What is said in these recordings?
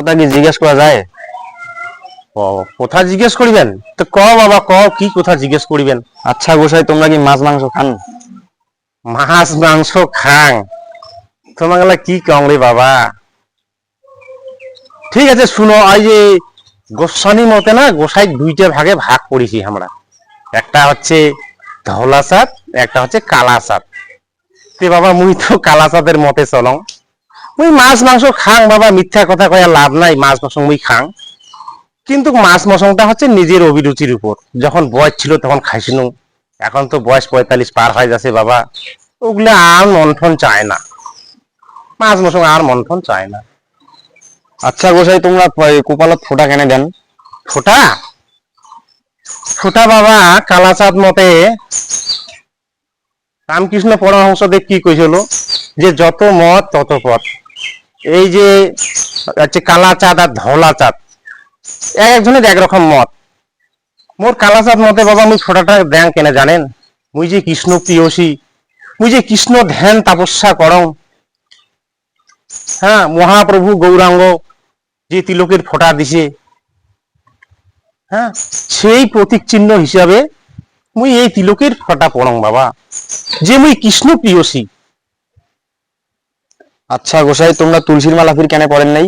কথা কি জিজ্ঞেস করা যায়? ও, কথা জিজ্ঞেস করিবেন তো ক বাবা, ক কি কথা জিজ্ঞেস করিবেন? আচ্ছা গোসাই, তোমরা কি মাছ মাংস খান? মাছ মাংস খাং? তোমাকে কি কম রে বাবা। ঠিক আছে শুনো, এই যে গোস্বামী মতে না, গোসাই দুইটা ভাগে ভাগ করেছি আমরা। একটা হচ্ছে ধওলা চাঁদ, একটা হচ্ছে কালা চাঁদ। তে বাবা মুই তো কালা চাঁদের মতে চলং। মুই মাছ মাংস খাং বাবা, মিথ্যা কথা কয়া লাভ নাই, মাছ মাংস মুই খাং। কিন্তু মাছ মশংটা হচ্ছে নিজের অভিরুচির উপর। যখন বয়স ছিল তখন খাইছিনু, এখন তো বয়স 45 পার হয়ে যাচ্ছে বাবা, ওগুলো আর মন্থন চায় না, মাছ মশং আর মন্থন চায় না। আচ্ছা গোসাই, তোমরা কপালত ফোঁটা কেনে দেন? ফোঁটা ফোঁটা বাবা, কালাচাঁদ মতে রামকৃষ্ণ পরমহংসদেব কি কইছিল যে যত মত তত পথ। এই যে হচ্ছে কালা চাঁদ আর ধওলা চাঁদ, একজনের একরকম মত। মোর কালাচাঁদ মতে বাবা, মুই ফোঁটাটা দেন কেনে জানেন? মুই যে কৃষ্ণ প্রিয়সী, মুই যে কৃষ্ণ ধ্যান তপস্যা করং, হ্যাঁ, মহাপ্রভু গৌরাঙ্গ যে তিলকের ফোঁটা দিছে, হ্যাঁ, সেই প্রতীক চিহ্ন হিসাবে মুই এই তিলকের ফোঁটা পড়ং বাবা, যে মুই কৃষ্ণ প্রিয়সী। আচ্ছা গোসাই, তোমরা তুলসীর মালা ফির কেনে পড়েন নাই?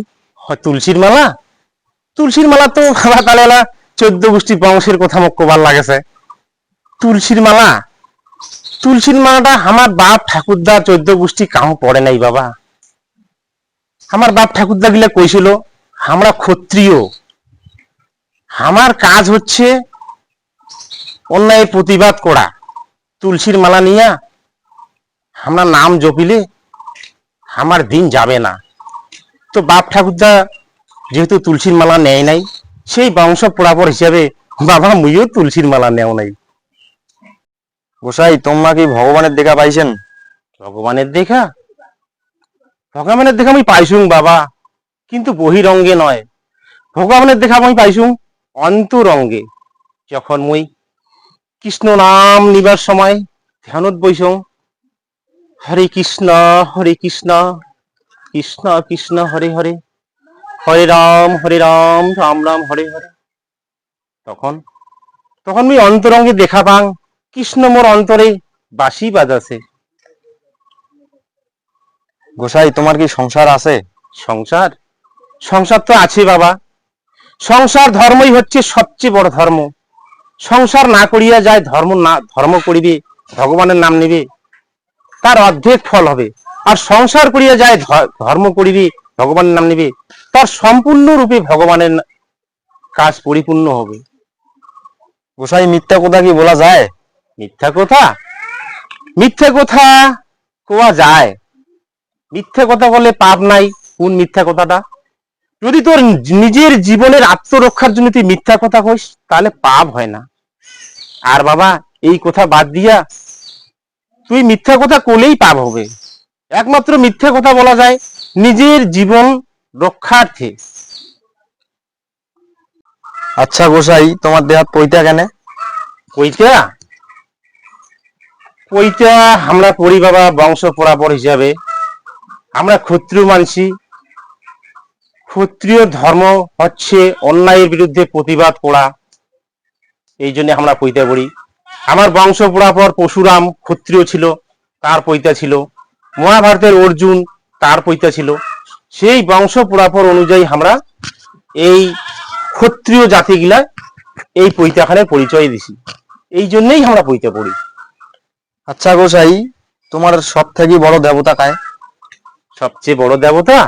তুলসীর মালা, তুলসীর মালা তো বাবা তাহলে 14 গোষ্ঠী বংশের কথা মোক কবার লাগেছে। তুলসীর মালা, তুলসীর মালাটা আমার বাপ ঠাকুরদা 14 গোষ্ঠী কাউ পড়ে নাই বাবা। আমার বাপ ঠাকুরদা গিলা কইছিল আমরা ক্ষত্রিয়, আমার কাজ হচ্ছে অন্যায়ের প্রতিবাদ করা। তুলসীর মালা নিয়া আমরা নাম জপিলে আমার দিন যাবে না। তো বাপ ঠাকুরদা যেহেতু তুলসীর মালা নেয় নাই, সেই বংশ পরাপর হিসাবে বাবা মুইও তুলসীর মালা নেও নাই। গোসাই, তোমরা কি ভগবানের দেখা পাইছেন? ভগবানের দেখা, ভগবানের দেখা আমি পাইছুং বাবা, কিন্তু বহিরঙ্গে নয়। ভগবানের দেখা আমি পাইছুং অন্তরঙ্গে। যখন মুই কৃষ্ণ নাম নিবার সময় ধ্যানত বইছং, হরে কৃষ্ণ কৃষ্ণ কৃষ্ণ হরে হরে, হরে রাম রাম রাম হরে হরে। তখন তখন মুই অন্তরঙ্গে দেখা পাং কৃষ্ণ মোর অন্তরে বাঁশি বাজাছে। গোসাই, তোমার কি সংসার আছে? সংসার, সংসার তো আছে বাবা। সংসার ধর্মই হচ্ছে সবচেয়ে বড় ধর্ম। সংসার না করিয়া যায়, ধর্ম করিবে, ভগবানের নাম নিবে, তার অর্ধেক ফল হবে। আর সংসার করিয়া যায়, ধর্ম করিবে, ভগবানের নাম নিবে, তার সম্পূর্ণ রূপে ভগবানের কাজ পরিপূর্ণ হবে। গোসাই, মিথ্যা কথা কি বলা যায়? মিথ্যা কথা, মিথ্যা কথা কোয়া যায়। মিথ্যা কথা বলে পাপ নাই। কোন মিথ্যা কথাটা? যদি তোর নিজের জীবনের আত্মরক্ষার জন্য তুই মিথ্যা কথা কইস, তাহলে পাপ হয় না। আর বাবা এই কথা বাদ দিয়া তুই মিথ্যা কথা কলেই পাপ হবে। একমাত্র মিথ্যা কথা বলা যায় নিজের জীবন রক্ষার্থে। আচ্ছা গোসাই, তোমার দেহাত পইতা কেনে? পইতা, পইতা আমরা পড়ি বাবা বংশ পরাপর হিসাবে। আমরা ক্ষত্রিয় মানসি, ক্ষত্রিয় ধর্ম হচ্ছে অন্যায়ের বিরুদ্ধে প্রতিবাদ করা, এই জন্য আমরা পইতা পড়ি। আমার বংশ পরাপর পরশুরাম ক্ষত্রিয় ছিল, তার পৈতা ছিল। মহাভারতের অর্জুন, তার পৈতা ছিল। সেই বংশ পরাপর অনুযায়ী আমরা এই ক্ষত্রিয় জাতিগুলা এই পৈতাখানে পরিচয় দিছি, এই জন্যই আমরা পৈতা পড়ি। আচ্ছা গোসাই, তোমার সব থেকে বড় দেবতা কায়? সবচেয়ে বড় দেবতা,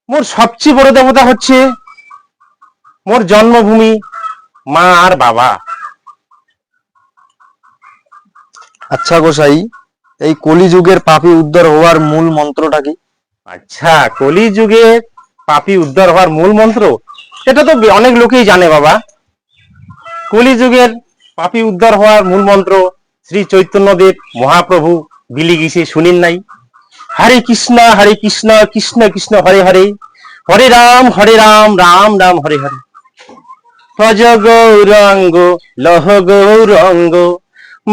মোর সবচেয়ে বড় দেবতা হচ্ছে মোর জন্মভূমি, মা আর বাবা। আচ্ছা গোসাই, এই কলিযুগের পাপী উদ্ধার হওয়ার মূল মন্ত্রটা কি? আচ্ছা, কলিযুগে পাপী উদ্ধার হওয়ার মূল মন্ত্র, এটা তো অনেক লোকেই জানে বাবা। কলিযুগের পাপী উদ্ধার হওয়ার মূল মন্ত্র শ্রী চৈতন্যদেব মহাপ্রভু বিলি গিয়েছে, শুনিন নাই? হরে কৃষ্ণ কৃষ্ণ কৃষ্ণ হরে হরে, হরে রাম রাম রাম হরে হরে। ভজ গৌরাঙ্গ লহ গৌরঙ্গ,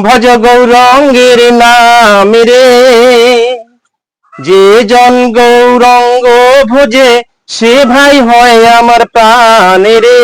ভজ গৌরঙ্গের নাম রে, যে জন গৌরঙ্গ ভোজে সে ভাই হয় আমার প্রাণেরে